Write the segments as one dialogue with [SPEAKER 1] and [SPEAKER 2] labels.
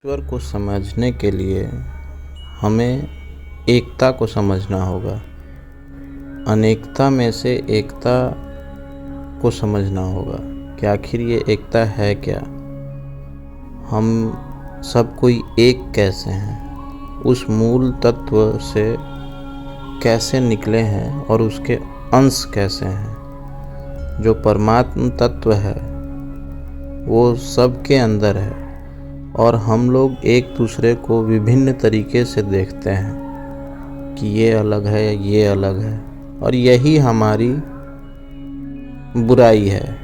[SPEAKER 1] ईश्वर को समझने के लिए हमें एकता को समझना होगा। अनेकता में से एकता को समझना होगा कि आखिर ये एकता है क्या। हम सब कोई एक कैसे हैं, उस मूल तत्व से कैसे निकले हैं और उसके अंश कैसे हैं। जो परमात्म तत्व है वो सबके अंदर है और हम लोग एक दूसरे को विभिन्न तरीके से देखते हैं कि ये अलग है, ये अलग है, और यही हमारी बुराई है,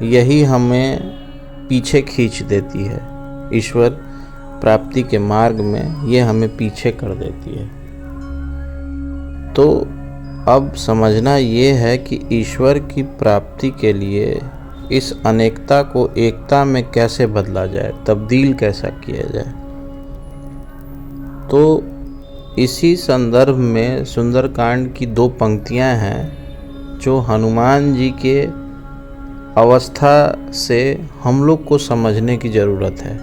[SPEAKER 1] यही हमें पीछे खींच देती है। ईश्वर प्राप्ति के मार्ग में ये हमें पीछे कर देती है। तो अब समझना ये है कि ईश्वर की प्राप्ति के लिए इस अनेकता को एकता में कैसे बदला जाए, तब्दील कैसा किया जाए। तो इसी संदर्भ में सुंदरकांड की 2 पंक्तियां हैं जो हनुमान जी के अवस्था से हम लोग को समझने की ज़रूरत है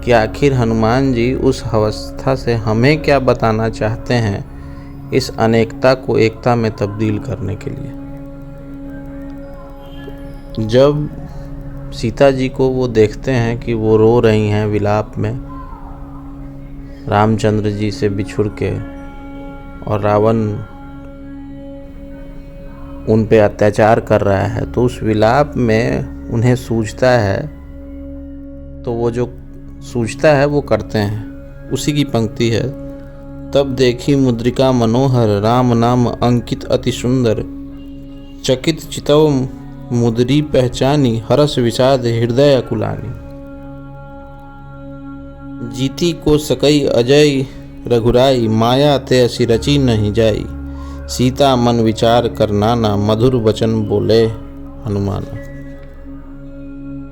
[SPEAKER 1] कि आखिर हनुमान जी उस अवस्था से हमें क्या बताना चाहते हैं इस अनेकता को एकता में तब्दील करने के लिए। जब सीता जी को वो देखते हैं कि वो रो रही हैं विलाप में रामचंद्र जी से बिछुड़ के, और रावण उन पे अत्याचार कर रहा है, तो उस विलाप में उन्हें सूझता है, तो वो जो सूझता है वो करते हैं। उसी की पंक्ति है, तब देखी मुद्रिका मनोहर, राम नाम अंकित अति सुंदर, चकित चितव मुद्री पहचानी, हरस विषाद हृदय अकुलानी। जीती को सकई अजय रघुराई, माया ते असि रची नहीं जाई, सीता मन विचार कर नाना, मधुर वचन बोले हनुमान।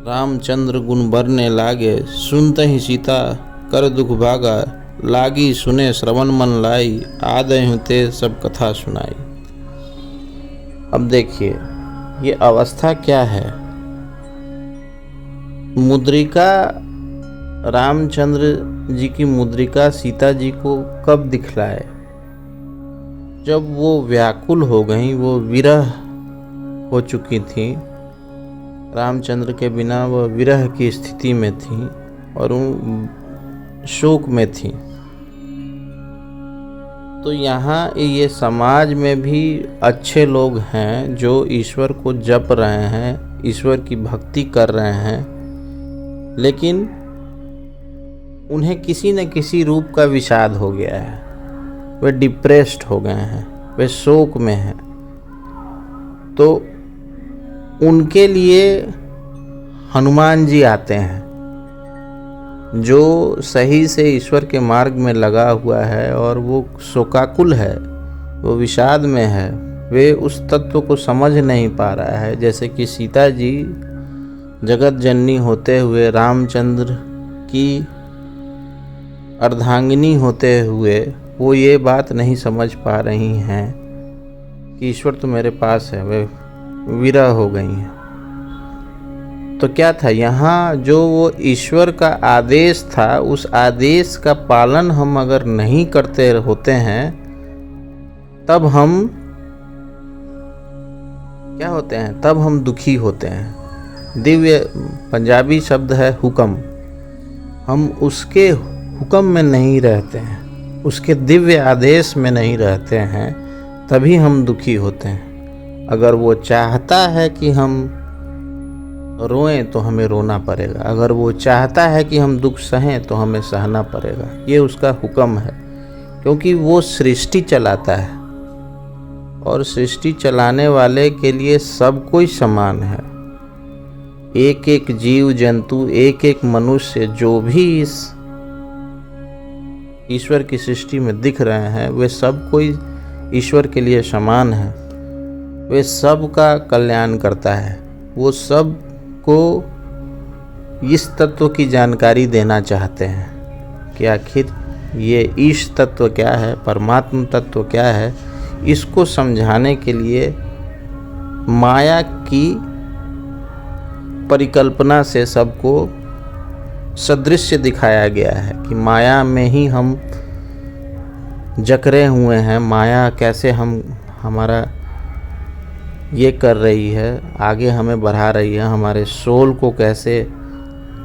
[SPEAKER 1] रामचंद्र गुण बरने लागे, सुनते ही सीता कर दुख भागा, लागी सुने श्रवण मन लाई, आदहि ते सब कथा सुनाई। अब देखिए ये अवस्था क्या है। मुद्रिका, रामचंद्र जी की मुद्रिका सीता जी को कब दिखलाए? जब वो व्याकुल हो गई, वो विरह हो चुकी थी, रामचंद्र के बिना वह विरह की स्थिति में थी और वो शोक में थी। तो यहाँ ये समाज में भी अच्छे लोग हैं जो ईश्वर को जप रहे हैं, ईश्वर की भक्ति कर रहे हैं, लेकिन उन्हें किसी न किसी रूप का विषाद हो गया है, वे डिप्रेस्ड हो गए हैं, वे शोक में हैं। तो उनके लिए हनुमान जी आते हैं जो सही से ईश्वर के मार्ग में लगा हुआ है और वो शोकाकुल है, वो विषाद में है, वे उस तत्व को समझ नहीं पा रहा है। जैसे कि सीता जी जगत जननी होते हुए, रामचंद्र की अर्धांगिनी होते हुए वो ये बात नहीं समझ पा रही हैं कि ईश्वर तो मेरे पास है, वे विरह हो गई हैं। तो क्या था यहाँ, जो वो ईश्वर का आदेश था, उस आदेश का पालन हम अगर नहीं करते होते हैं तब हम क्या होते हैं, तब हम दुखी होते हैं। दिव्य पंजाबी शब्द है हुक्म, हम उसके हुक्म में नहीं रहते हैं, उसके दिव्य आदेश में नहीं रहते हैं, तभी हम दुखी होते हैं। अगर वो चाहता है कि हम रोएं तो हमें रोना पड़ेगा, अगर वो चाहता है कि हम दुख सहें तो हमें सहना पड़ेगा। ये उसका हुक्म है, क्योंकि वो सृष्टि चलाता है और सृष्टि चलाने वाले के लिए सब कोई समान है। एक एक जीव जंतु, एक एक मनुष्य जो भी इस ईश्वर की सृष्टि में दिख रहे हैं, वे सब कोई ईश्वर के लिए समान है। वे सब का कल्याण करता है, वो सब को इस तत्व की जानकारी देना चाहते हैं कि आखिर ये ईश तत्व क्या है, परमात्म तत्व क्या है। इसको समझाने के लिए माया की परिकल्पना से सबको सदृश्य दिखाया गया है कि माया में ही हम जकड़े हुए हैं। माया कैसे हमारा ये कर रही है, आगे हमें बढ़ा रही है, हमारे सोल को कैसे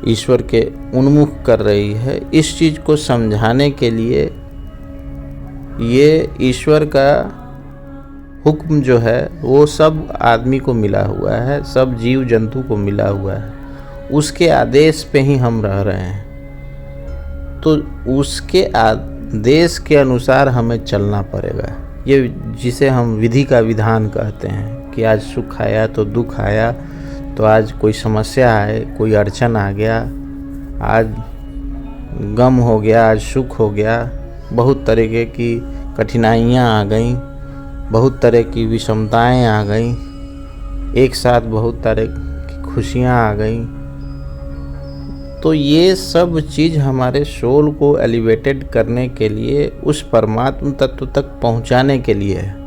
[SPEAKER 1] ईश्वर के उन्मुख कर रही है। इस चीज़ को समझाने के लिए ये ईश्वर का हुक्म जो है वो सब आदमी को मिला हुआ है, सब जीव जंतु को मिला हुआ है। उसके आदेश पे ही हम रह रहे हैं, तो उसके आदेश के अनुसार हमें चलना पड़ेगा। ये जिसे हम विधि का विधान कहते हैं कि आज सुख आया तो दुख आया, तो आज कोई समस्या आए, कोई अड़चन आ गया, आज गम हो गया, आज सुख हो गया, बहुत तरीके की कठिनाइयाँ आ गईं, बहुत तरह की विषमताएं आ गईं, एक साथ बहुत तरह की खुशियाँ आ गईं। तो ये सब चीज़ हमारे सोल को एलिवेटेड करने के लिए, उस परमात्म तत्व तक पहुंचाने के लिए है।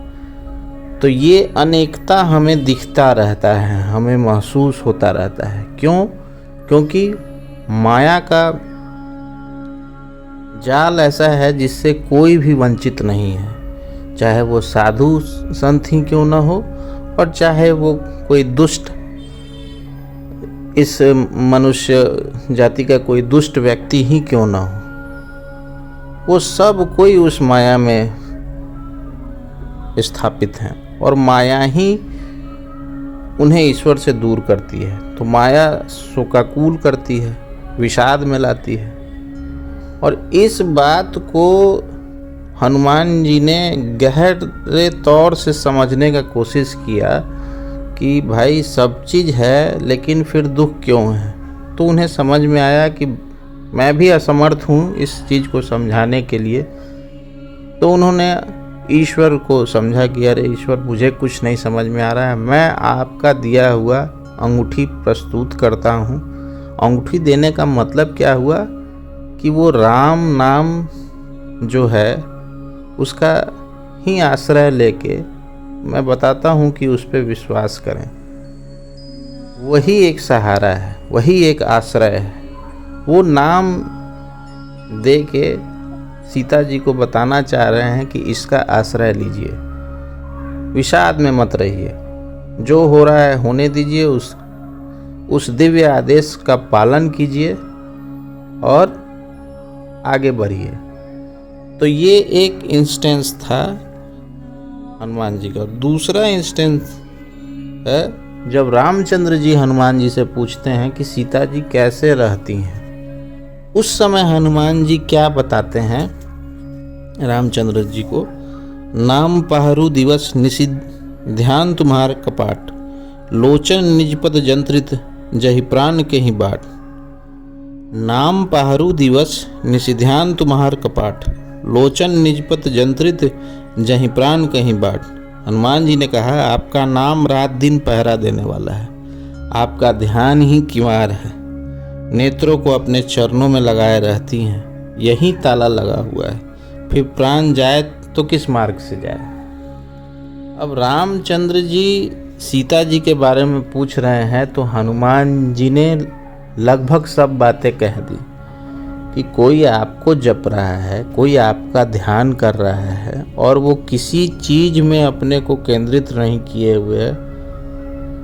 [SPEAKER 1] तो ये अनेकता हमें दिखता रहता है, हमें महसूस होता रहता है। क्यों? क्योंकि माया का जाल ऐसा है जिससे कोई भी वंचित नहीं है, चाहे वो साधु संत ही क्यों ना हो, और चाहे वो कोई दुष्ट, इस मनुष्य जाति का कोई दुष्ट व्यक्ति ही क्यों ना हो, वो सब कोई उस माया में स्थापित हैं और माया ही उन्हें ईश्वर से दूर करती है। तो माया शोकाकुल करती है, विषाद में लाती है। और इस बात को हनुमान जी ने गहरे तौर से समझने का कोशिश किया कि भाई सब चीज़ है, लेकिन फिर दुख क्यों है। तो उन्हें समझ में आया कि मैं भी असमर्थ हूँ इस चीज़ को समझाने के लिए। तो उन्होंने ईश्वर को समझा कि अरे ईश्वर, मुझे कुछ नहीं समझ में आ रहा है, मैं आपका दिया हुआ अंगूठी प्रस्तुत करता हूँ। अंगूठी देने का मतलब क्या हुआ कि वो राम नाम जो है उसका ही आश्रय लेके मैं बताता हूँ कि उस पर विश्वास करें। वही एक सहारा है, वही एक आश्रय है। वो नाम दे के सीता जी को बताना चाह रहे हैं कि इसका आश्रय लीजिए, विषाद में मत रहिए, जो हो रहा है होने दीजिए, उस दिव्य आदेश का पालन कीजिए और आगे बढ़िए। तो ये एक इंस्टेंस था हनुमान जी का। दूसरा इंस्टेंस है जब रामचंद्र जी हनुमान जी से पूछते हैं कि सीता जी कैसे रहती हैं। उस समय हनुमान जी क्या बताते हैं रामचंद्र जी को? नाम पहरू दिवस निषिद्ध ध्यान तुम्हार कपाट, लोचन निजपद जंत्रित जहि प्राण के ही बाट। नाम पहरू दिवस निषिध्यान तुम्हार कपाट, लोचन निजपत जंत्रित जहीं प्राण कहीं बाट। हनुमान जी ने कहा आपका नाम रात दिन पहरा देने वाला है, आपका ध्यान ही किवाड़ है, नेत्रों को अपने चरणों में लगाए रहती हैं, यही ताला लगा हुआ है, फिर प्राण जाए तो किस मार्ग से जाए। अब रामचंद्र जी सीता जी के बारे में पूछ रहे हैं तो हनुमान जी ने लगभग सब बातें कह दी कि कोई आपको जप रहा है, कोई आपका ध्यान कर रहा है और वो किसी चीज़ में अपने को केंद्रित नहीं किए हुए,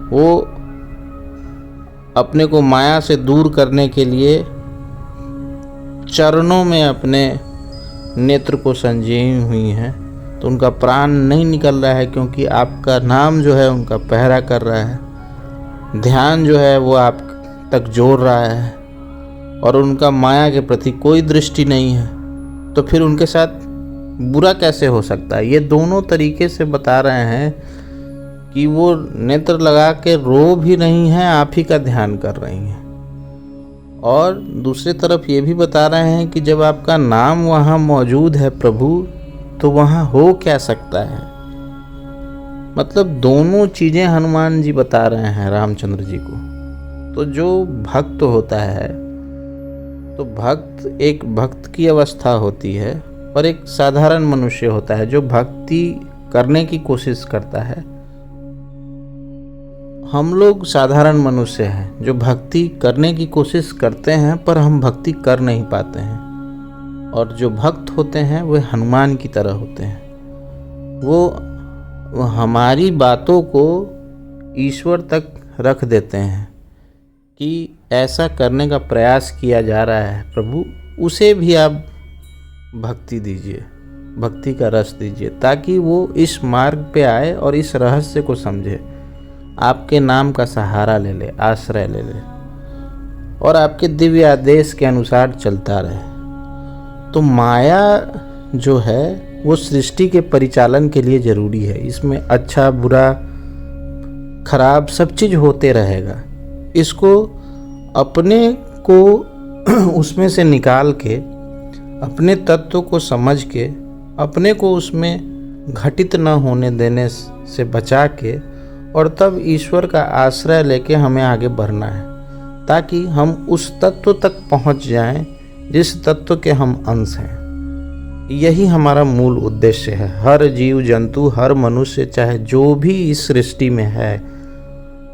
[SPEAKER 1] वो अपने को माया से दूर करने के लिए चरणों में अपने नेत्र को संजीवी हुई हैं, तो उनका प्राण नहीं निकल रहा है, क्योंकि आपका नाम जो है उनका पहरा कर रहा है, ध्यान जो है वो आप तक जोड़ रहा है और उनका माया के प्रति कोई दृष्टि नहीं है। तो फिर उनके साथ बुरा कैसे हो सकता है? ये दोनों तरीके से बता रहे हैं कि वो नेत्र लगा के रो भी नहीं हैं, आप ही का ध्यान कर रही हैं। और दूसरी तरफ ये भी बता रहे हैं कि जब आपका नाम वहाँ मौजूद है प्रभु, तो वहाँ हो क्या सकता है। मतलब दोनों चीज़ें हनुमान जी बता रहे हैं रामचंद्र जी को। तो जो भक्त होता है, तो भक्त की अवस्था होती है और एक साधारण मनुष्य होता है जो भक्ति करने की कोशिश करता है। हम लोग साधारण मनुष्य हैं जो भक्ति करने की कोशिश करते हैं, पर हम भक्ति कर नहीं पाते हैं। और जो भक्त होते हैं वे हनुमान की तरह होते हैं। वो हमारी बातों को ईश्वर तक रख देते हैं कि ऐसा करने का प्रयास किया जा रहा है, प्रभु उसे भी आप भक्ति दीजिए, भक्ति का रस दीजिए, ताकि वो इस मार्ग पे आए और इस रहस्य को समझे, आपके नाम का सहारा ले ले, आश्रय ले ले और आपके दिव्य आदेश के अनुसार चलता रहे। तो माया जो है वो सृष्टि के परिचालन के लिए ज़रूरी है। इसमें अच्छा बुरा खराब सब चीज़ होते रहेगा। इसको अपने को उसमें से निकाल के, अपने तत्व को समझ के, अपने को उसमें घटित न होने देने से बचा के, और तब ईश्वर का आश्रय लेके हमें आगे बढ़ना है, ताकि हम उस तत्व तक पहुंच जाएं जिस तत्व के हम अंश हैं। यही हमारा मूल उद्देश्य है। हर जीव जंतु, हर मनुष्य, चाहे जो भी इस सृष्टि में है,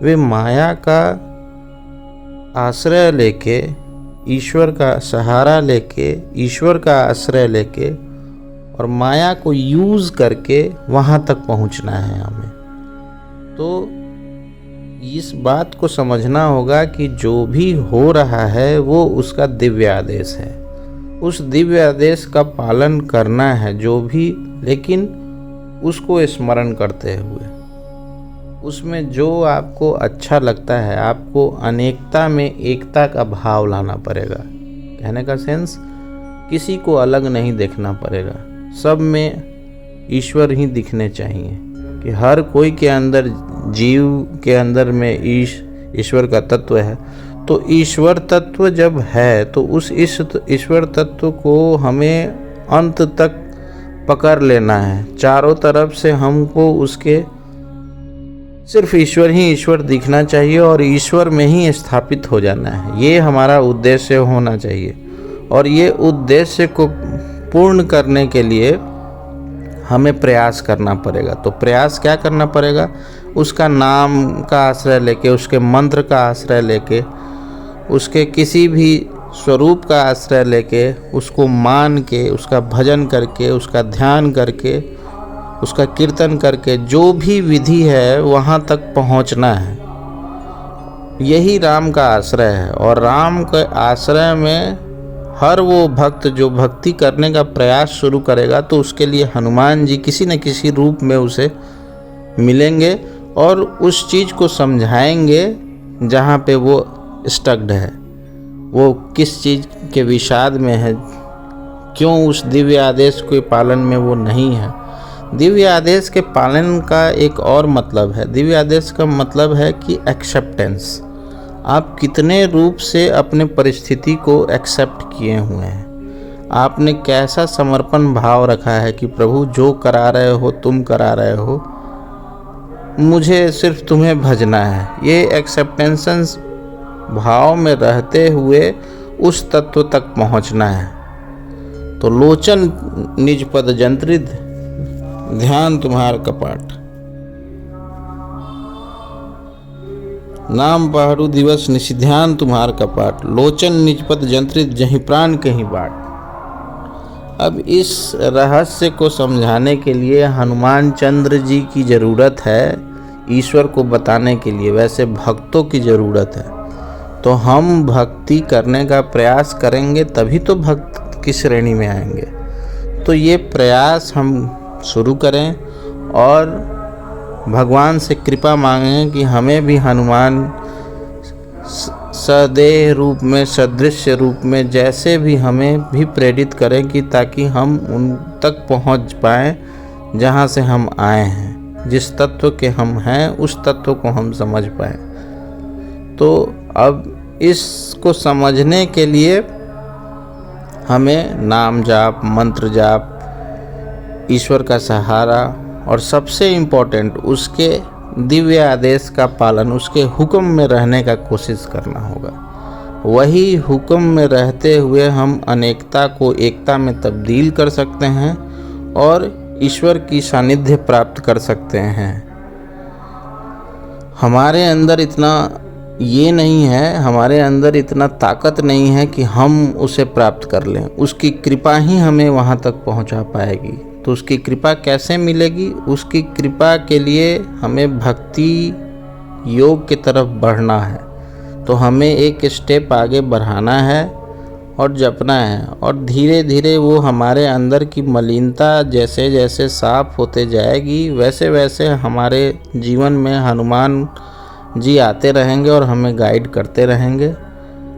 [SPEAKER 1] वे माया का आश्रय लेके, ईश्वर का सहारा लेके, ईश्वर का आश्रय लेके और माया को यूज़ करके वहाँ तक पहुँचना है हमें। तो इस बात को समझना होगा कि जो भी हो रहा है वो उसका दिव्य आदेश है। उस दिव्य आदेश का पालन करना है जो भी, लेकिन उसको स्मरण करते हुए, उसमें जो आपको अच्छा लगता है, आपको अनेकता में एकता का भाव लाना पड़ेगा। कहने का सेंस, किसी को अलग नहीं देखना पड़ेगा, सब में ईश्वर ही दिखने चाहिए कि हर कोई के अंदर, जीव के अंदर में ईश्वर का तत्व है। तो ईश्वर तत्व जब है तो उस ईश्वर तत्व को हमें अंत तक पकड़ लेना है। चारों तरफ से हमको उसके सिर्फ ईश्वर ही ईश्वर दिखना चाहिए और ईश्वर में ही स्थापित हो जाना है। ये हमारा उद्देश्य होना चाहिए। और ये उद्देश्य को पूर्ण करने के लिए हमें प्रयास करना पड़ेगा। तो प्रयास क्या करना पड़ेगा? उसका नाम का आश्रय लेके, उसके मंत्र का आश्रय लेके, उसके किसी भी स्वरूप का आश्रय लेके, उसको मान के, उसका भजन करके, उसका ध्यान करके, उसका कीर्तन करके, जो भी विधि है वहाँ तक पहुँचना है। यही राम का आश्रय है। और राम के आश्रय में हर वो भक्त जो भक्ति करने का प्रयास शुरू करेगा, तो उसके लिए हनुमान जी किसी न किसी रूप में उसे मिलेंगे और उस चीज़ को समझाएंगे जहाँ पे वो स्टक्ड है, वो किस चीज़ के विषाद में है, क्यों उस दिव्य आदेश के पालन में वो नहीं है। दिव्य आदेश के पालन का एक और मतलब है। दिव्य आदेश का मतलब है कि एक्सेप्टेंस। आप कितने रूप से अपने परिस्थिति को एक्सेप्ट किए हुए हैं, आपने कैसा समर्पण भाव रखा है कि प्रभु जो करा रहे हो, तुम करा रहे हो, मुझे सिर्फ तुम्हें भजना है। ये एक्सेप्टेंस भाव में रहते हुए उस तत्व तक पहुंचना है। तो लोचन निज पद जंत्रित, ध्यान तुम्हार कपाट, नाम पहरू दिवस निशिध्यान तुम्हार कपाट, लोचन निजपद जंत्रित जहीं प्राण कहीं बाट। अब इस रहस्य को समझाने के लिए हनुमान चंद्र जी की ज़रूरत है, ईश्वर को बताने के लिए। वैसे भक्तों की ज़रूरत है। तो हम भक्ति करने का प्रयास करेंगे तभी तो भक्त की श्रेणी में आएंगे। तो ये प्रयास हम शुरू करें और भगवान से कृपा मांगें कि हमें भी हनुमान सदेह रूप में, सदृश्य रूप में, जैसे भी हमें भी प्रेरित करें कि ताकि हम उन तक पहुंच पाएं जहां से हम आए हैं। जिस तत्व के हम हैं उस तत्व को हम समझ पाएं। तो अब इसको समझने के लिए हमें नाम जाप, मंत्र जाप, ईश्वर का सहारा और सबसे इम्पोर्टेंट उसके दिव्य आदेश का पालन, उसके हुक्म में रहने का कोशिश करना होगा। वही हुक्म में रहते हुए हम अनेकता को एकता में तब्दील कर सकते हैं और ईश्वर की सानिध्य प्राप्त कर सकते हैं। हमारे अंदर इतना ये नहीं है, हमारे अंदर इतना ताकत नहीं है कि हम उसे प्राप्त कर लें। उसकी कृपा ही हमें वहाँ तक पहुँचा पाएगी। तो उसकी कृपा कैसे मिलेगी? उसकी कृपा के लिए हमें भक्ति योग की तरफ बढ़ना है। तो हमें एक स्टेप आगे बढ़ाना है और जपना है, और धीरे धीरे वो हमारे अंदर की मलिनता जैसे जैसे साफ होते जाएगी, वैसे वैसे हमारे जीवन में हनुमान जी आते रहेंगे और हमें गाइड करते रहेंगे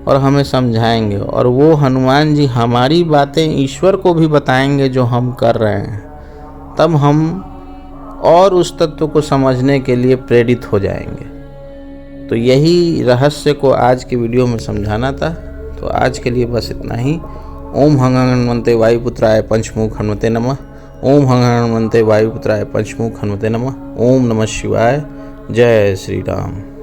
[SPEAKER 1] और हमें समझाएंगे। और वो हनुमान जी हमारी बातें ईश्वर को भी बताएंगे जो हम कर रहे हैं। तब हम और उस तत्व को समझने के लिए प्रेरित हो जाएंगे। तो यही रहस्य को आज की वीडियो में समझाना था। तो आज के लिए बस इतना ही। ओम हनुमन्ते वायुपुत्राय पंचमुख हनुमते नमः। ओम हनुमन्ते वायुपुत्राय पंचमुख हनुमते नमः। ओम नमः शिवाय। जय श्री राम।